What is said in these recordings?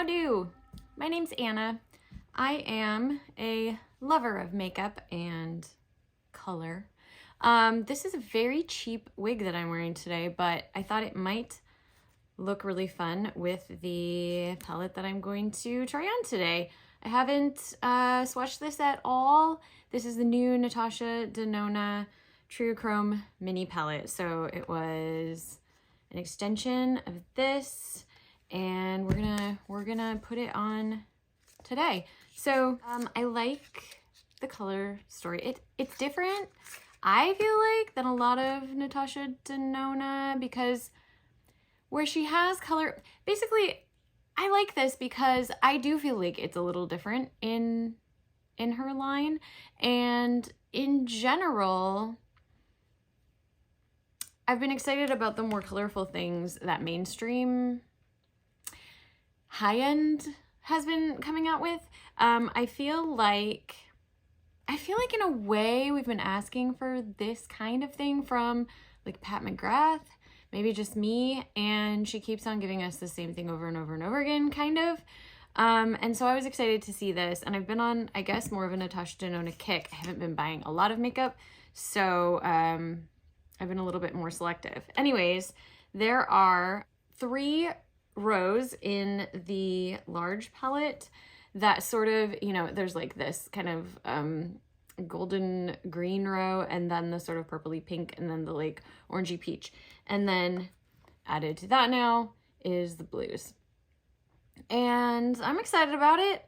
do? My name's Anna. I am a lover of makeup and color. This is a very cheap wig that I'm wearing today, but I thought it might look really fun with the palette that I'm going to try on today. I haven't swatched this at all. This is the new Natasha Denona Triochrome mini palette. So it was an extension of this, and we're gonna put it on today. So I like the color story. It's different, I feel like, than a lot of Natasha Denona, because where she has color, basically I like this because I do feel like it's a little different in her line, and in general I've been excited about the more colorful things that mainstream high-end has been coming out with. I feel like in a way we've been asking for this kind of thing from like Pat McGrath, maybe just me, and she keeps on giving us the same thing over and over and over again, kind of. And so I was excited to see this, and I've been on, I guess, more of a Natasha Denona kick. I haven't been buying a lot of makeup, so I've been a little bit more selective. Anyways, there are 3 rows in the large palette that sort of, you know, there's like this kind of golden green row, and then the sort of purpley pink, and then the like orangey peach. And then added to that now is the blues. And I'm excited about it.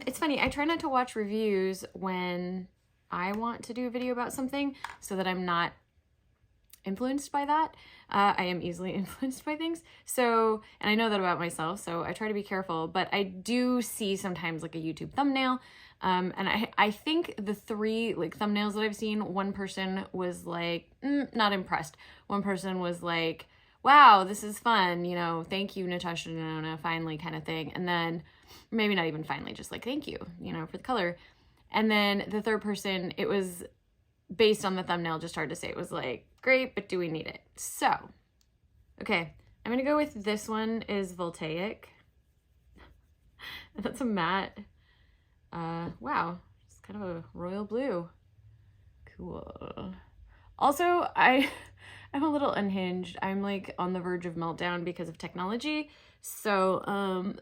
It's funny, I try not to watch reviews when I want to do a video about something so that I'm not influenced by that. I am easily influenced by things. So, and I know that about myself, so I try to be careful, but I do see sometimes like a YouTube thumbnail. And I think the 3 like thumbnails that I've seen, one person was like, not impressed. One person was like, wow, this is fun, you know, thank you, Natasha Denona, finally, kind of thing. And then maybe not even finally, just like, thank you, you know, for the color. And then the third person, it was based on the thumbnail, just hard to say. It was like, great, but do we need it? So, okay, I'm gonna go with this one is Voltaic. That's a matte. Wow, it's kind of a royal blue. Cool. Also, I'm a little unhinged. I'm like on the verge of meltdown because of technology. So,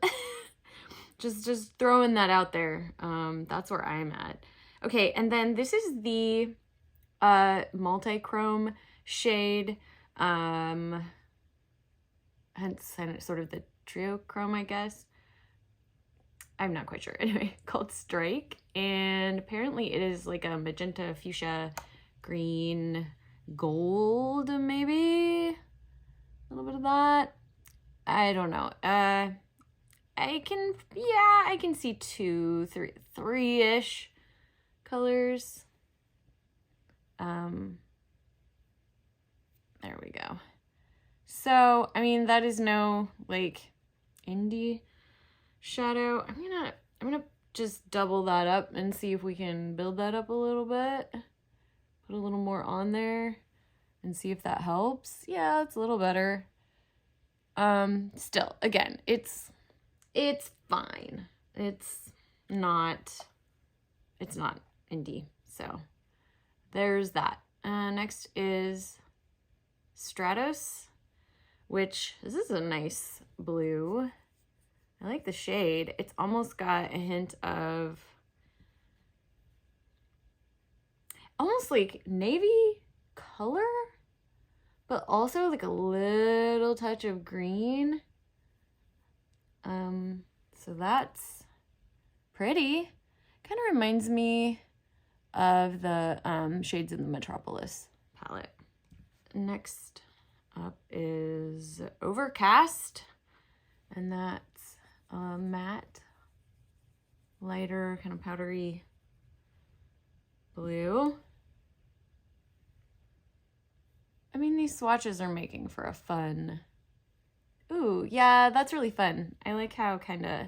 just throwing that out there. That's where I'm at. Okay, and then this is the multi-chrome shade, hence sort of the Triochrome, I guess. I'm not quite sure. Anyway, called Strike, and apparently it is like a magenta, fuchsia, green, gold, maybe a little bit of that. I don't know. I can see 2, 3-ish colors. There we go. So, I mean, that is no like indie shadow. I'm gonna just double that up and see if we can build that up a little bit. Put a little more on there and see if that helps. Yeah, it's a little better. Still, again, it's fine. It's not indie. So there's that. Next is Stratos, which this is a nice blue. I like the shade. It's almost got a hint of almost like navy color, but also like a little touch of green. So that's pretty. Kind of reminds me of the shades in the Metropolis palette. Next up is Overcast, and that's a matte, lighter, kind of powdery blue. I mean, these swatches are making for a fun. Ooh, yeah, that's really fun. I like how kind of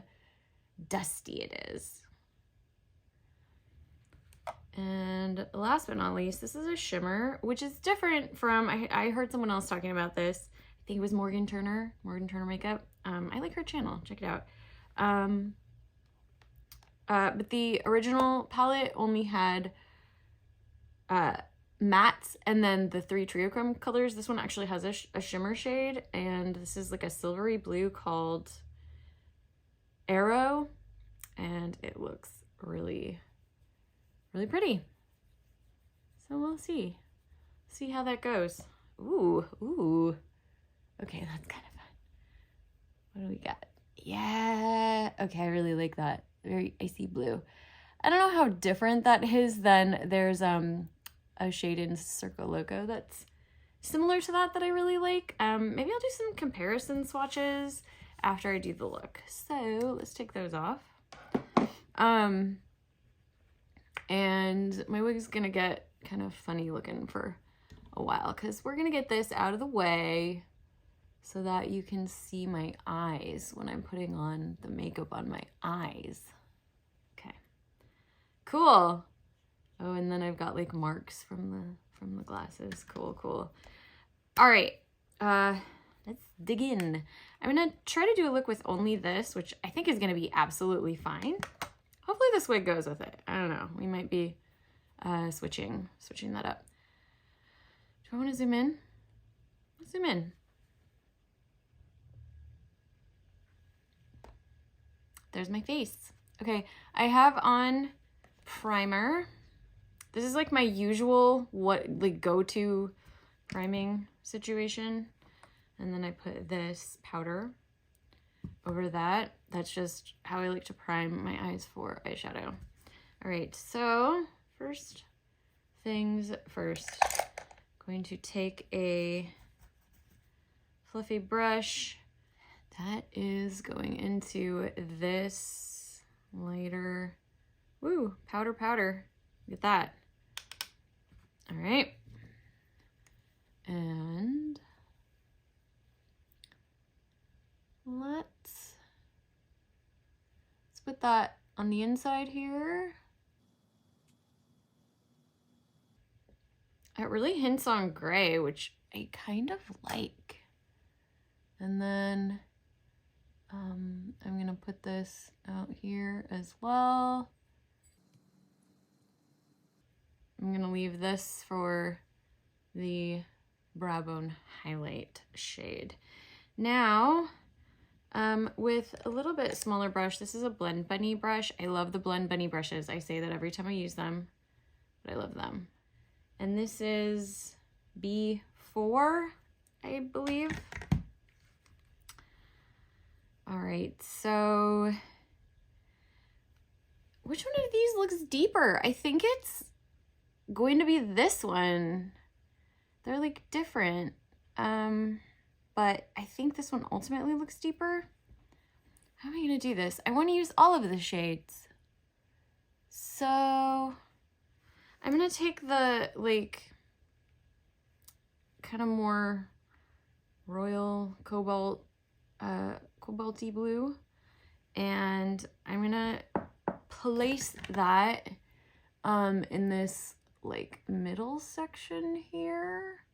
dusty it is. And last but not least, this is a shimmer, which is different from, I heard someone else talking about this. I think it was Morgan Turner Makeup. I like her channel, check it out. But the original palette only had mattes and then the 3 Triochrome colors. This one actually has a shimmer shade, and this is like a silvery blue called Arrow, and it looks really, really pretty. So we'll see how that goes. Ooh. Okay, that's kind of fun. What do we got? Yeah, okay, I really like that. Very icy blue. I don't know how different that is than there's a shade in Circo Loco that's similar to that I really like. Maybe I'll do some comparison swatches after I do the look. So let's take those off. And my wig's gonna get kind of funny looking for a while because we're gonna get this out of the way so that you can see my eyes when I'm putting on the makeup on my eyes. Okay, cool. Oh, and then I've got like marks from the glasses. Cool. All right, let's dig in. I'm gonna try to do a look with only this, which I think is gonna be absolutely fine. Hopefully this wig goes with it. I don't know. We might be switching that up. Do I want to zoom in? Let's zoom in. There's my face. Okay, I have on primer. This is like my usual go-to priming situation. And then I put this powder over that. That's just how I like to prime my eyes for eyeshadow. All right, so first things first. I'm going to take a fluffy brush that is going into this lighter, powder. Get that. All right. And let's put that on the inside here. It really hints on gray, which I kind of like. And then I'm gonna put this out here as well. I'm gonna leave this for the brow bone highlight shade. Now, with a little bit smaller brush, this is a Blend Bunny brush. I love the Blend Bunny brushes. I say that every time I use them, but I love them. And this is B4, I believe. All right, so which one of these looks deeper? I think it's going to be this one. They're like different, but I think this one ultimately looks deeper. How am I gonna do this? I wanna use all of the shades. So I'm gonna take the like kind of more royal cobalty blue, and I'm gonna place that in this like middle section here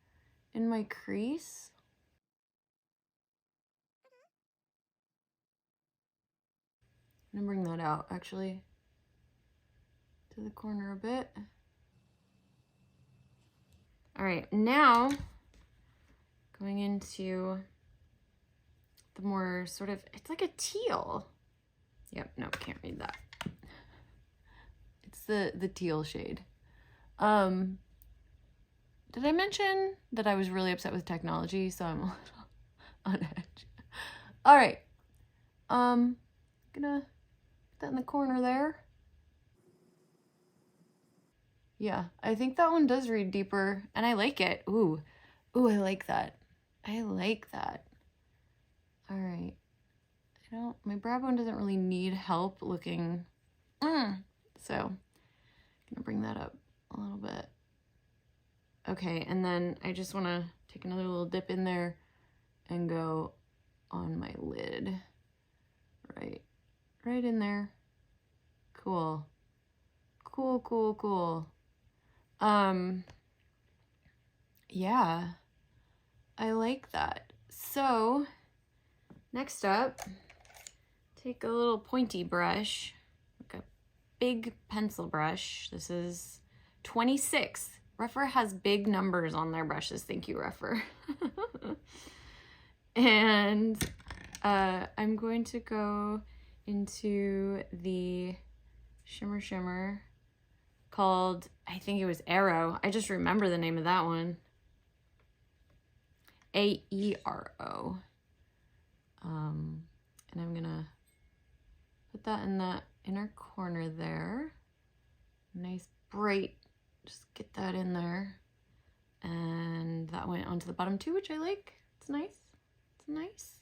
in my crease. I'm gonna bring that out actually to the corner a bit. All right, now going into the more sort of, it's like a teal. Yep, no, can't read that. It's the teal shade. Did I mention that I was really upset with technology, so I'm a little on edge? All right, gonna put that in the corner there. Yeah, I think that one does read deeper, and I like it. Ooh, I like that. I like that. All right, my brow bone doesn't really need help looking, so I'm gonna bring that up a little bit. Okay, and then I just wanna take another little dip in there and go on my lid. Right in there. Cool. Yeah, I like that. So next up, take a little pointy brush, like a big pencil brush. This is 26. Rephr has big numbers on their brushes. Thank you, Rephr. And I'm going to go into the shimmer called, I think it was Arrow. I just remember the name of that one. A-E-R-O. And I'm gonna put that in the inner corner there. Nice bright, just get that in there. And that went onto the bottom too, which I like. It's nice. It's nice.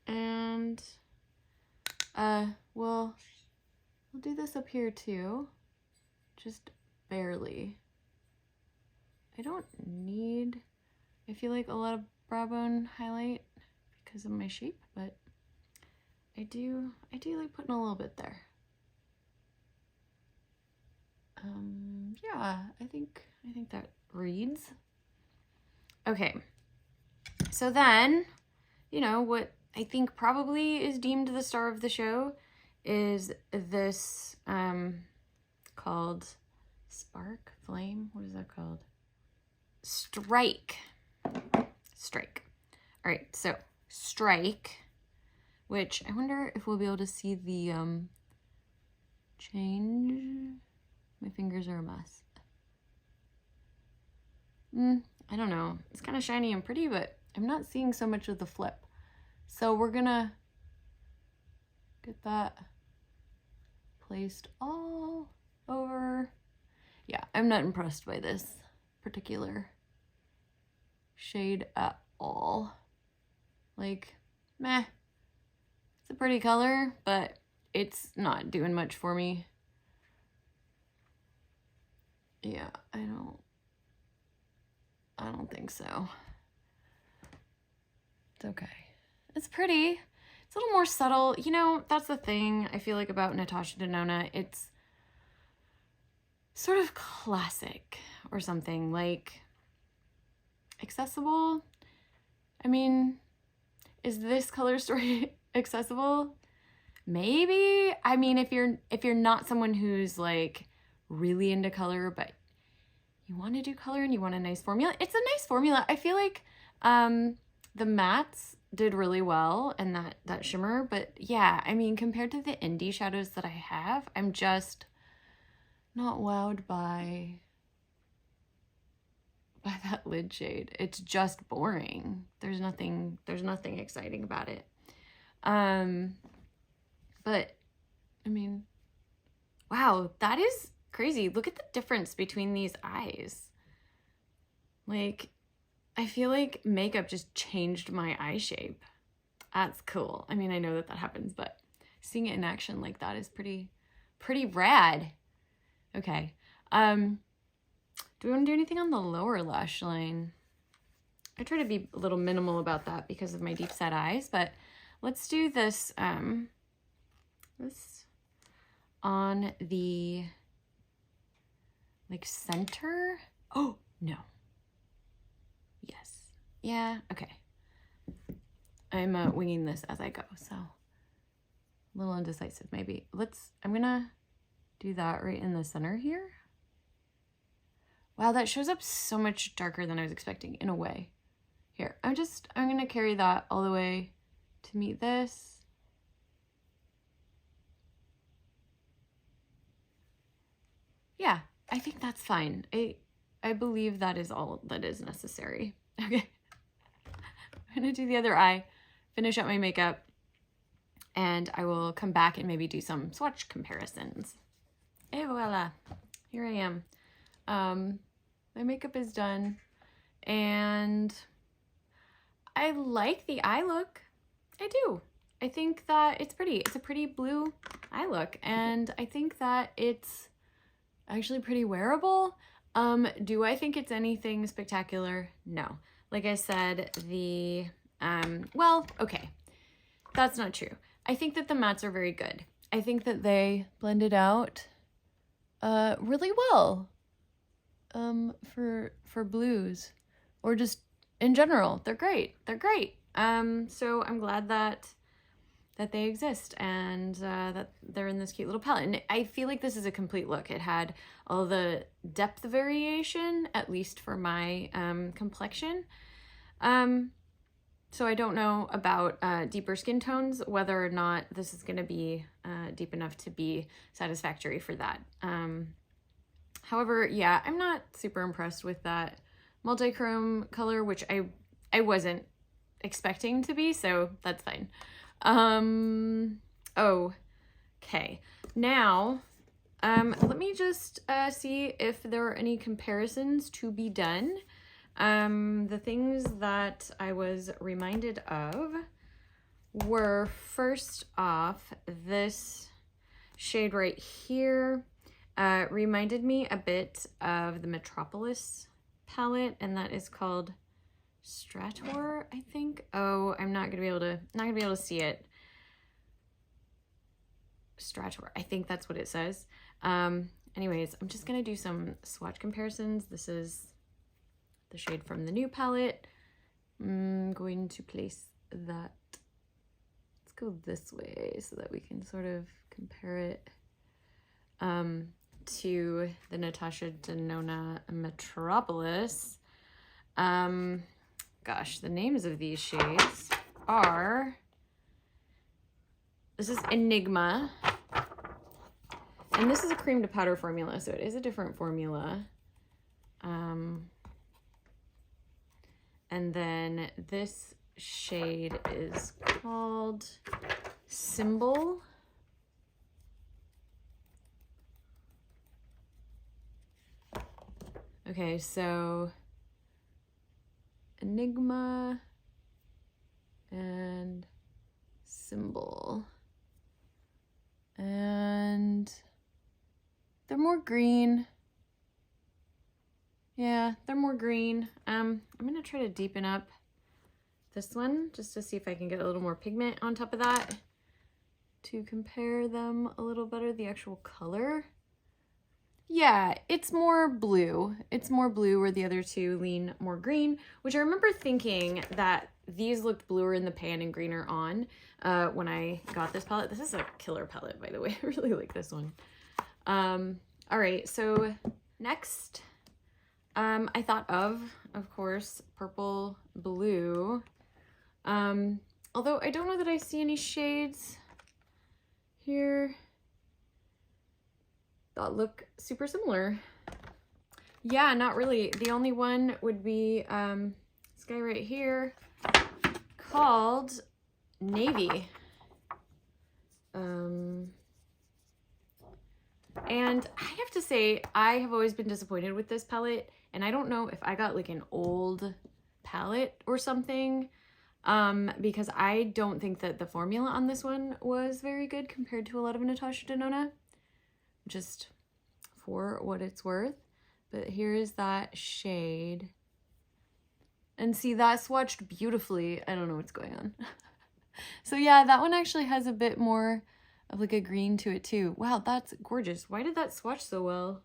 And we'll do this up here too, just barely. I don't need, I feel like, a lot of brow bone highlight because of my shape, but I do like putting a little bit there. Yeah, I think that reads. Okay, so then, you know, what I think probably is deemed the star of the show is this called Spark, Flame, what is that called? Strike. All right, so Strike, which I wonder if we'll be able to see the change. My fingers are a mess. I don't know. It's kind of shiny and pretty, but I'm not seeing so much of the flip. So we're gonna get that placed all over. Yeah, I'm not impressed by this particular shade at all. Like, meh. It's a pretty color, but it's not doing much for me. Yeah, I don't think so. It's okay. It's pretty. It's a little more subtle. You know, that's the thing I feel like about Natasha Denona. It's sort of classic or something, like accessible. I mean, is this color story accessible? Maybe. I mean, if you're not someone who's like really into color, but you want to do color and you want a nice formula, it's a nice formula. I feel like the mattes did really well and that shimmer, but yeah, I mean, compared to the indie shadows that I have, I'm just not wowed by that lid shade. It's just boring. There's nothing exciting about it. But I mean, wow, that is crazy. Look at the difference between these eyes. Like, I feel like makeup just changed my eye shape. That's cool. I mean, I know that happens, but seeing it in action like that is pretty rad. Okay. Do we want to do anything on the lower lash line? I try to be a little minimal about that because of my deep set eyes, but let's do this, this on the, like, center. Oh, no. Yes. Yeah, okay. I'm winging this as I go, so a little indecisive maybe. I'm gonna do that right in the center here. Wow, that shows up so much darker than I was expecting in a way. Here, I'm gonna carry that all the way to meet this. Yeah, I think that's fine. I believe that is all that is necessary. Okay. I'm gonna do the other eye, finish up my makeup, and I will come back and maybe do some swatch comparisons. Et voila, here I am. My makeup is done, and I like the eye look. I do. I think that it's pretty. It's a pretty blue eye look, and I think that it's actually pretty wearable. Do I think it's anything spectacular? No. Like I said, well, okay, that's not true. I think that the mattes are very good. I think that they blended out really well for blues, or just in general. They're great. They're great. So I'm glad that that they exist and that they're in this cute little palette. And I feel like this is a complete look. It had all the depth variation, at least for my complexion. So I don't know about deeper skin tones, whether or not this is going to be deep enough to be satisfactory for that. However, yeah, I'm not super impressed with that multi-chrome color, which I wasn't expecting to be, so that's fine. Okay, now let me just see if there are any comparisons to be done. The things that I was reminded of were, first off, this shade right here reminded me a bit of the Metropolis palette, and that is called Strator, I think. Oh, I'm not gonna be able to see it. Strator, I think that's what it says. Anyways, I'm just gonna do some swatch comparisons. This is the shade from the new palette. I'm going to place that. Let's go this way so that we can sort of compare it to the Natasha Denona Metropolis. Gosh, the names of these shades are, this is Enigma, and this is a cream to powder formula, so it is a different formula. And then this shade is called Symbol. Okay, so Enigma and Symbol. And they're more green. Yeah, they're more green. I'm gonna try to deepen up this one just to see if I can get a little more pigment on top of that to compare them a little better, the actual color. Yeah, it's more blue. It's more blue where the other two lean more green, which I remember thinking that these looked bluer in the pan and greener on when I got this palette. This is a killer palette, by the way. I really like this one. All right, so next, I thought of course, Purple Blue. Although I don't know that I see any shades here that look super similar. Yeah, not really. The only one would be this guy right here called Navy. And I have to say, I have always been disappointed with this palette, and I don't know if I got like an old palette or something, because I don't think that the formula on this one was very good compared to a lot of Natasha Denona, just for what it's worth. But here is that shade. And see, that swatched beautifully. I don't know what's going on. So yeah, that one actually has a bit more of like a green to it too. Wow, that's gorgeous. Why did that swatch so well?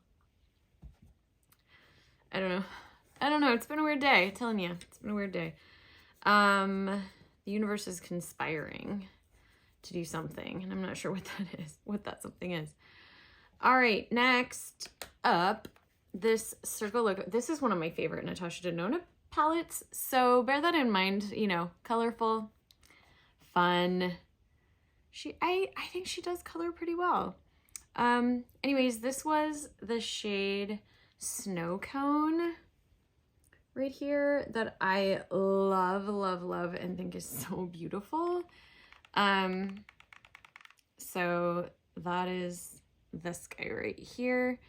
I don't know. I don't know. It's been a weird day. I'm telling you, it's been a weird day. The universe is conspiring to do something, and I'm not sure what that is, what that something is. All right, next up, this Circle Logo. This is one of my favorite Natasha Denona palettes, so bear that in mind. You know, colorful, fun. I think she does color pretty well. Anyways, this was the shade Snow Cone right here that I love, love, love, and think is so beautiful. So that is this guy right here.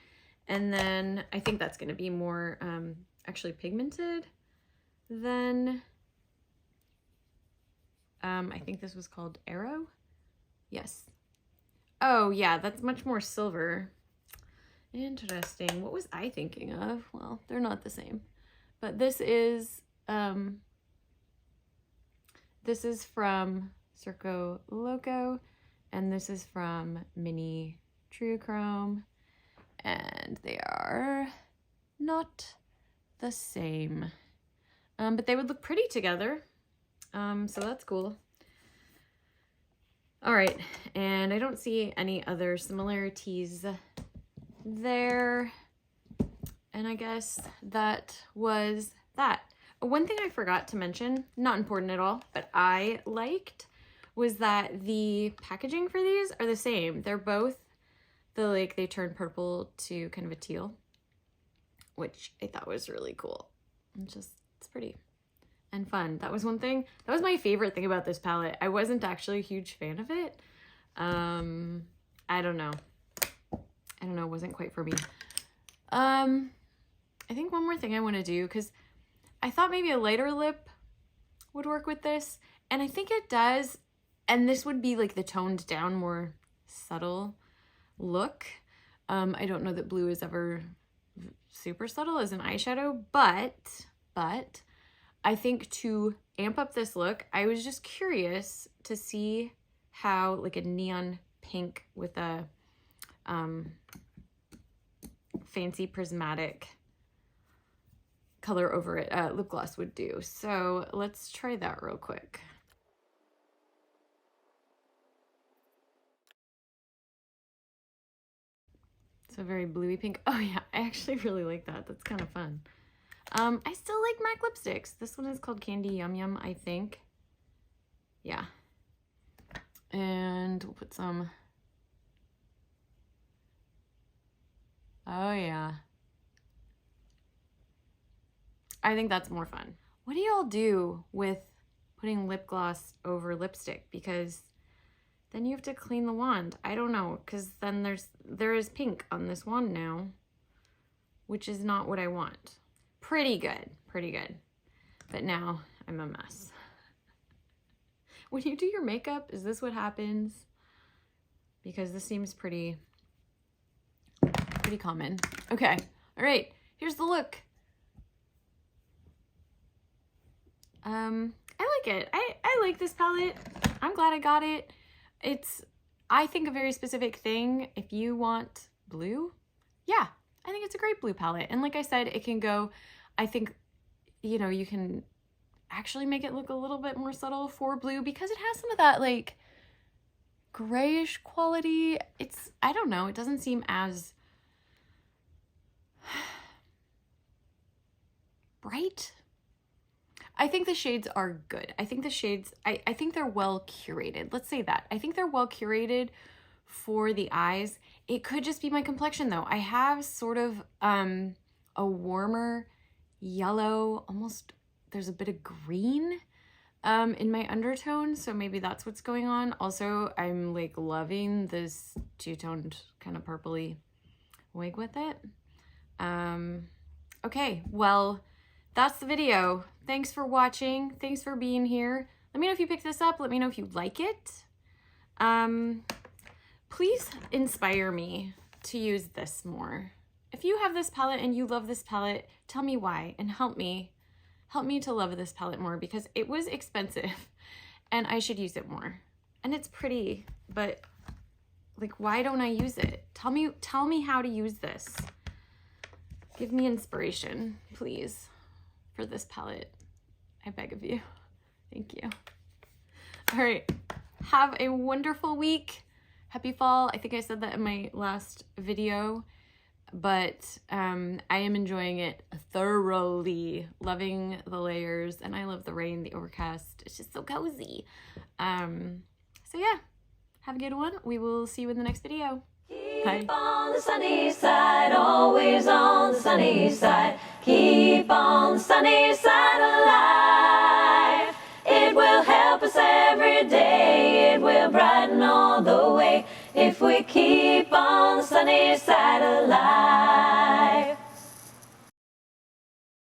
And then I think that's going to be more actually pigmented than, I think this was called Arrow. Yes. Oh yeah, that's much more silver. Interesting. What was I thinking of? Well, they're not the same. But this is from Circo Loco, and this is from Mini Triochrome, and they are not the same. But they would look pretty together. So that's cool. All right, and I don't see any other similarities there. And I guess that was that. One thing I forgot to mention, not important at all, but I liked, was that the packaging for these are the same. They're both they turn purple to kind of a teal, which I thought was really cool. It's pretty and fun. That was one thing. That was my favorite thing about this palette. I wasn't actually a huge fan of it. I don't know. It wasn't quite for me. I think one more thing I want to do, because I thought maybe a lighter lip would work with this, and I think it does, and this would be like the toned down, more subtle look. I don't know that blue is ever super subtle as an eyeshadow, but I think to amp up this look, I was just curious to see how like a neon pink with a fancy prismatic color over it, lip gloss would do. So let's try that real quick. So very bluey pink. Oh yeah, I actually really like that. That's kind of fun. I still like MAC lipsticks. This one is called Candy Yum Yum, I think. Yeah. And we'll put some. Oh yeah. I think that's more fun. What do y'all do with putting lip gloss over lipstick? Because then you have to clean the wand. I don't know, because then there is pink on this wand now, which is not what I want. Pretty good. But now I'm a mess. When you do your makeup, is this what happens? Because this seems pretty common. Okay, all right, here's the look. I like it. I like this palette. I'm glad I got it. It's, I think, a very specific thing. If you want blue, yeah, I think it's a great blue palette. And like I said, it can go, I think, you know, you can actually make it look a little bit more subtle for blue because it has some of that like grayish quality. It's, I don't know, it doesn't seem as bright. I think the shades are good. I think the shades, I think they're well curated. Let's say that. I think they're well curated for the eyes. It could just be my complexion though. I have sort of a warmer yellow, almost, there's a bit of green in my undertone. So maybe that's what's going on. Also, I'm like loving this two-toned kind of purpley wig with it. Okay, well, that's the video. Thanks for watching. Thanks for being here. Let me know if you picked this up. Let me know if you like it. Please inspire me to use this more. If you have this palette and you love this palette, tell me why and help me to love this palette more, because it was expensive and I should use it more. And it's pretty, but like, why don't I use it? Tell me how to use this. Give me inspiration, please, for this palette. I beg of you. Thank you. All right. Have a wonderful week. Happy fall. I think I said that in my last video, but I am enjoying it thoroughly. Loving the layers, and I love the rain, the overcast. It's just so cozy. So yeah, have a good one. We will see you in the next video. Keep on the sunny side, always on the sunny side. Keep on the sunny side alive. It will help us every day. It will brighten all the way if we keep on the sunny side alive.